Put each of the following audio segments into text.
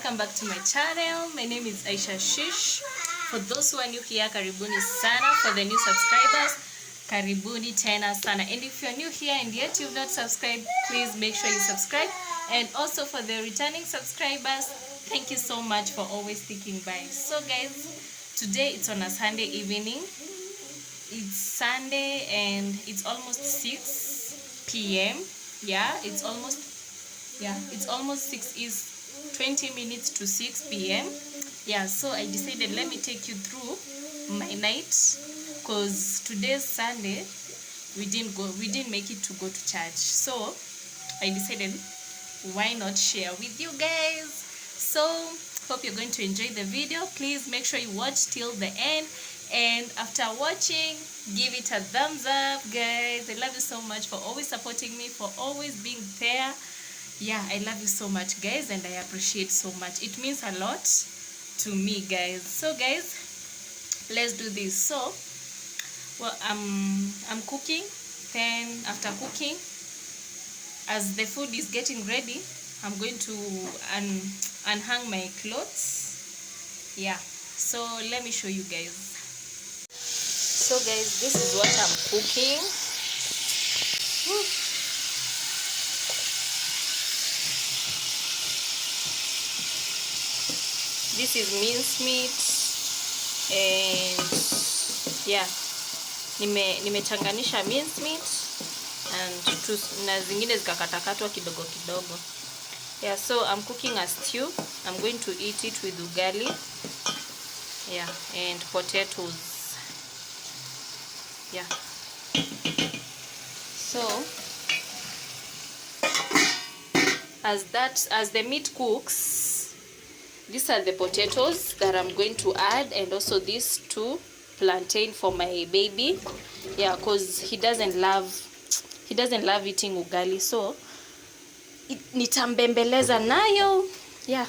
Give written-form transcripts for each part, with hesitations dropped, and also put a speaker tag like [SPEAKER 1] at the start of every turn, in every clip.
[SPEAKER 1] welcome back to my channel. My name is Aisha Shish. For those who are new here, karibuni sana. For the new subscribers, karibuni tena sana. And if you're new here and yet you've not subscribed, please make sure you subscribe. And also for the returning subscribers, thank you so much for always sticking by. So guys, today it's on a Sunday evening. It's Sunday and it's almost 6 p.m. Yeah, it's almost 6 is 20 minutes to 6 p.m. Yeah, so I decided let me take you through my night, because today's Sunday we didn't make it to go to church, so I decided why not share with you guys. So hope you're going to enjoy the video. Please make sure you watch till the end, and after watching, give it a thumbs up, guys. I love you so much for always supporting me, for always being there. Yeah, I love you so much, guys, and I appreciate so much. It means a lot to me, guys. So guys, let's do this. So well, I'm cooking. Then after cooking, as the food is getting ready, I'm going to unhang my clothes. Yeah, so let me show you guys. So guys, this is what I'm cooking. Woo. This is mincemeat, and yeah, nimechanganisha mincemeat and na zingine zikakatakatwa kidogo kidogo. Yeah, so I'm cooking a stew. I'm going to eat it with ugali, yeah, and potatoes. Yeah, so as the meat cooks, these are the potatoes that I'm going to add, and also these two plantain for my baby. Yeah, because he doesn't love eating ugali, so nitambembeleza nayo. Yeah,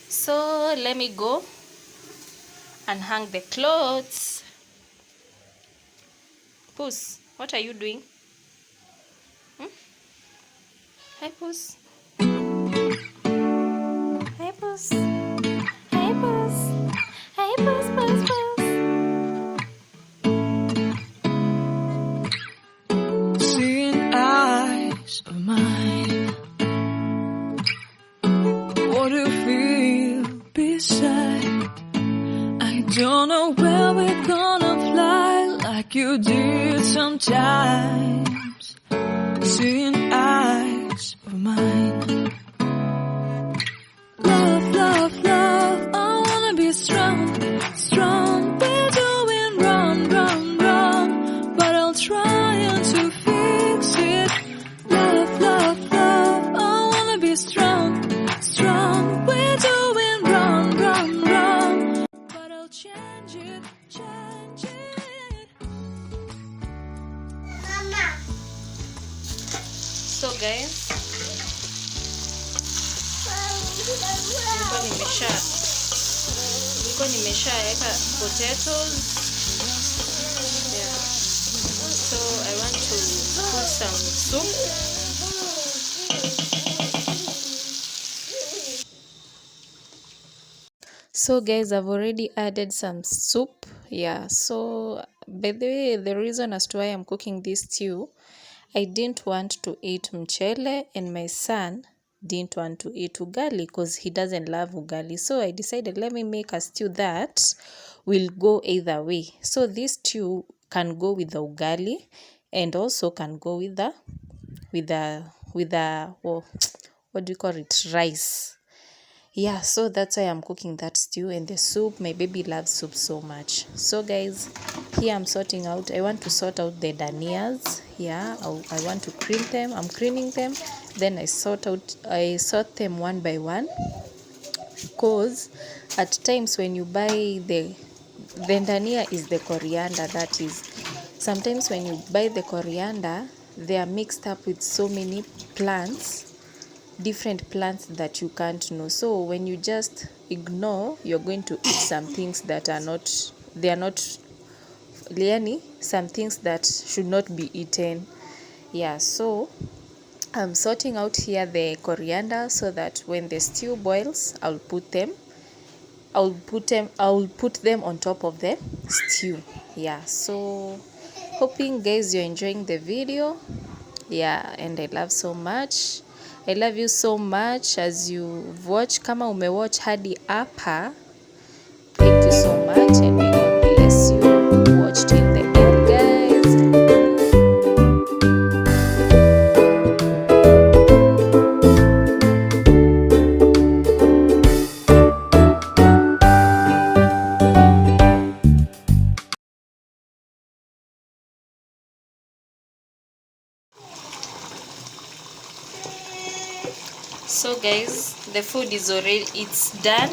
[SPEAKER 1] so let me go and hang the clothes. Puss, what are you doing? Hi, Puss. Hey, Puss. Hey, Puss. Hey, Puss, Puss, Puss.
[SPEAKER 2] Seeing eyes of mine, what do you feel beside? I don't know where we're gonna fly like you did sometimes. Seeing eyes of mine. Love, love, love, I wanna be strong, strong. We're doing wrong, wrong, wrong, but I'll try to fix it. Love, love, love, I wanna be strong, strong. We're doing wrong, wrong, wrong, but I'll change it, change it.
[SPEAKER 3] Mama.
[SPEAKER 1] So guys, nilikuwa nimeshaweka potatoes. Yeah, so I want to put some soup. So guys, I've already added some soup. Yeah, so by the way, the reason as to why I'm cooking this stew, I didn't want to eat mchele, and my son didn't want to eat ugali because he doesn't love ugali. So I decided let me make a stew that will go either way. So this stew can go with the ugali, and also can go with the oh, what do you call it, rice. Yeah, so that's why I'm cooking that stew. And the soup, my baby loves soup so much. So guys, here I'm sorting out, I want to sort out the danias. Yeah, I want to clean them. I'm cleaning them, then I sort them one by one, because at times when you buy the dania is the coriander, that is, sometimes when you buy the coriander, they are mixed up with so many plants, different plants that you can't know. So when you just ignore, you're going to eat some things that are not, they are not, some things that should not be eaten. Yeah, so I'm sorting out here the coriander so that when the stew boils, I'll put them on top of the stew. Yeah, so hoping guys you're enjoying the video. Yeah, and I love so much. I love you so much as you watch. Kama umewatch hadi hapa, thank you so much and may God bless you. Watch till the end guys. So guys, the food is already, it's done.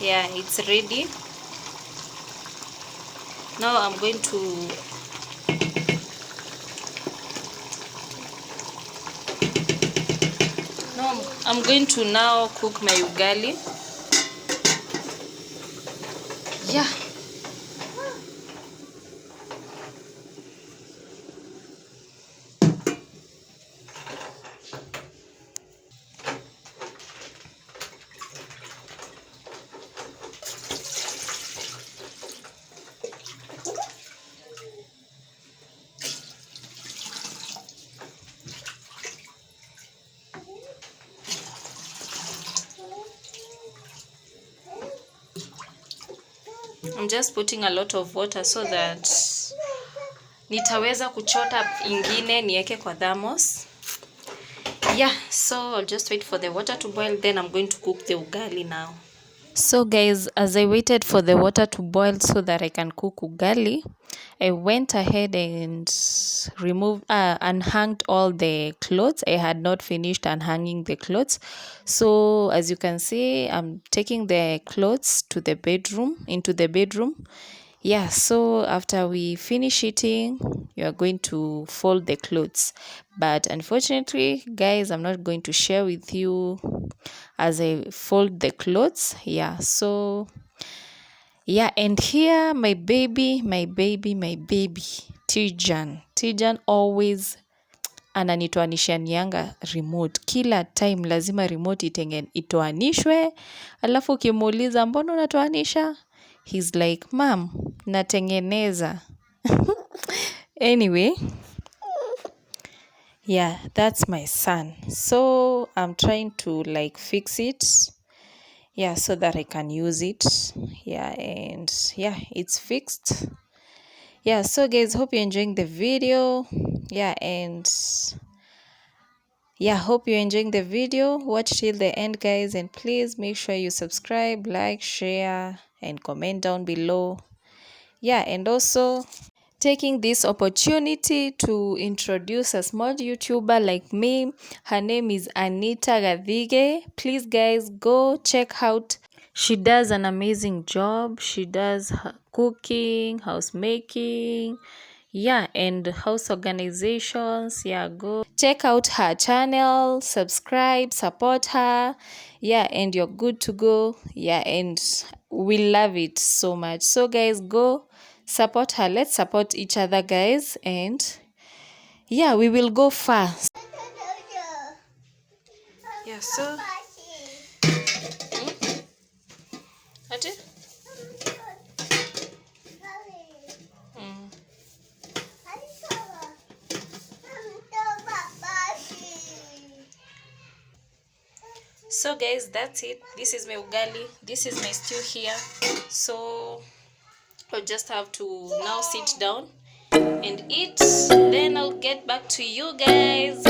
[SPEAKER 1] Yeah, it's ready. Now I'm going to now cook my ugali. Yeah. I'm just putting a lot of water so that nitaweza kuchota ingine niweke kwa thermos. Yeah, so I'll just wait for the water to boil, then I'm going to cook the ugali now. So guys, as I waited for the water to boil so that I can cook ugali, I went ahead and unhung all the clothes. I had not finished unhanging the clothes. So as you can see, I'm taking the clothes to the bedroom, into the bedroom. Yeah, so after we finish eating, you are going to fold the clothes. But unfortunately, guys, I'm not going to share with you as I fold the clothes. Yeah, so yeah, and here my baby Tijan always ananitoanishanianga remote. Kila time lazima remote itoanishwe. Alafu ukimuuliza mbona unatoanisha? He's like, "Mom, natengeneza." Anyway, yeah, that's my son. So I'm trying to like fix it. Yeah, so that I can use it. Yeah, and yeah, it's fixed. Yeah, so guys, hope you're enjoying the video. Yeah, and yeah, hope you're enjoying the video. Watch till the end guys, and please make sure you subscribe, like, share, and comment down below. Yeah, and also taking this opportunity to introduce a small YouTuber like me. Her name is Anita Gathige. Please guys, go check out. She does an amazing job. She does cooking, house making, yeah, and house organizations. Yeah, go check out her channel, subscribe, support her. Yeah, and you're good to go. Yeah, and we love it so much. So guys, go support her. Let's support each other guys, and yeah, we will go far. Yeah, so Ate? So guys, that's it. This is my ugali, this is my stew here. So I'll just have to now sit down and eat, then I'll get back to you guys.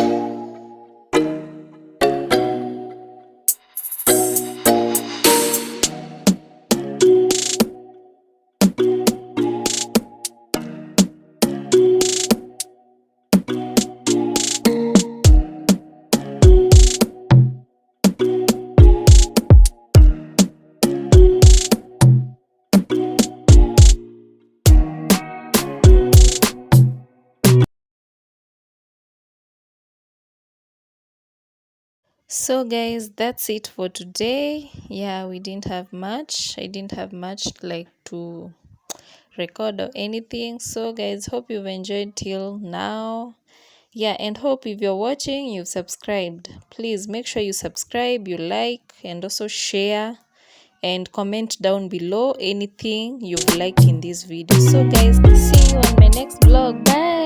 [SPEAKER 1] So guys, that's it for today. Yeah, we didn't have much. I didn't have much like to record or anything. So guys, hope you've enjoyed till now. Yeah, and hope if you're watching, you've subscribed. Please make sure you subscribe, you like, and also share and comment down below anything you've liked in this video. So guys, see you on my next vlog. Bye.